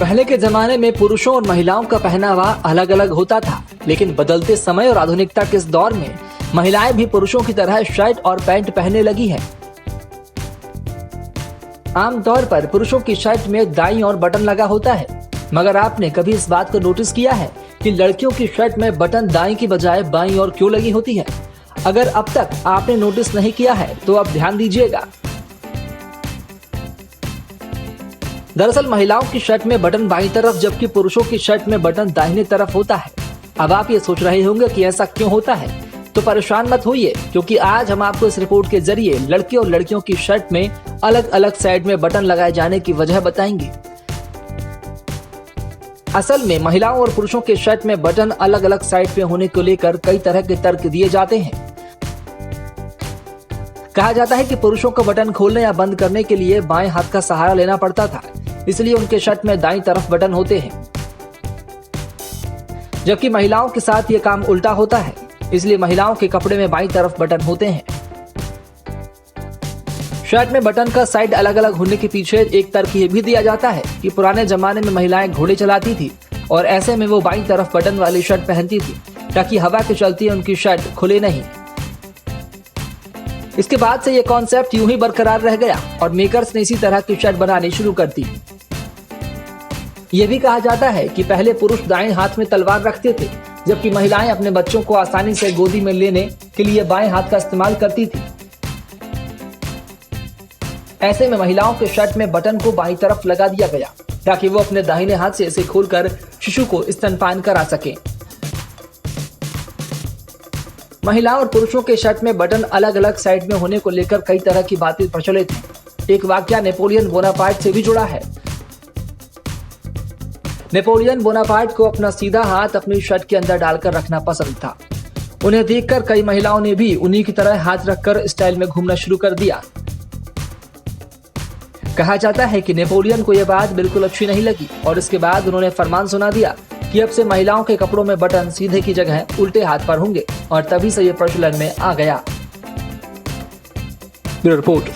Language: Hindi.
पहले के जमाने में पुरुषों और महिलाओं का पहनावा अलग अलग होता था, लेकिन बदलते समय और आधुनिकता के इस दौर में महिलाएं भी पुरुषों की तरह शर्ट और पैंट पहनने लगी हैं। आमतौर पर पुरुषों की शर्ट में दाईं ओर बटन लगा होता है, मगर आपने कभी इस बात को नोटिस किया है कि लड़कियों की शर्ट में बटन दाईं की बजाय बाईं ओर क्यों लगी होती है? अगर अब तक आपने नोटिस नहीं किया है तो अब ध्यान दीजिएगा। दरअसल महिलाओं की शर्ट में बटन बाईं तरफ जबकि पुरुषों की शर्ट में बटन दाहिने तरफ होता है। अब आप ये सोच रहे होंगे कि ऐसा क्यों होता है, तो परेशान मत होइए, क्योंकि आज हम आपको इस रिपोर्ट के जरिए लड़के और लड़कियों की शर्ट में अलग अलग साइड में बटन लगाए जाने की वजह बताएंगे। असल में महिलाओं और पुरुषों के शर्ट में बटन अलग अलग साइड पे होने को लेकर कई तरह के तर्क दिए जाते हैं। कहा जाता है कि पुरुषों को बटन खोलने या बंद करने के लिए बाएं हाथ का सहारा लेना पड़ता था, इसलिए उनके शर्ट में दाईं तरफ बटन होते हैं, जबकि महिलाओं के साथ ये काम उल्टा होता है, इसलिए महिलाओं के कपड़े में बाईं तरफ बटन होते हैं। शर्ट में बटन का साइड अलग अलग होने के पीछे एक तर्क ये भी दिया जाता है कि पुराने जमाने में महिलाएं घोड़े चलाती थी और ऐसे में वो बाईं तरफ बटन वाली शर्ट पहनती थी ताकि हवा के चलते उनकी शर्ट खुले नहीं। इसके बाद से ये कॉन्सेप्ट यूं ही बरकरार रह गया और मेकर्स ने इसी तरह की शर्ट बनानी शुरू कर दी। ये भी कहा जाता है कि पहले पुरुष दाएं हाथ में तलवार रखते थे, जबकि महिलाएं अपने बच्चों को आसानी से गोदी में लेने के लिए बाएं हाथ का इस्तेमाल करती थी। ऐसे में महिलाओं के शर्ट में बटन को बाईं तरफ लगा दिया गया ताकि वो अपने दाहिने हाथ से इसे खोलकर शिशु को स्तनपान करा सकें। महिलाओं और पुरुषों के शर्ट में बटन अलग अलग साइड में होने को लेकर कई तरह की बातें प्रचलित हैं। एक वाकया नेपोलियन बोनापार्ट से भी जुड़ा है। नेपोलियन बोनापार्ट को अपना सीधा हाथ अपनी शर्ट के अंदर डालकर रखना पसंद था। उन्हें देखकर कई महिलाओं ने भी उन्हीं की तरह हाथ रखकर स्टाइल में घूमना शुरू कर दिया। कहा जाता है कि नेपोलियन को यह बात बिल्कुल अच्छी नहीं लगी और इसके बाद उन्होंने फरमान सुना दिया कि अब से महिलाओं के कपड़ों में बटन सीधे की जगह उल्टे हाथ पर होंगे और तभी से यह प्रचलन में आ गया। Bureau report.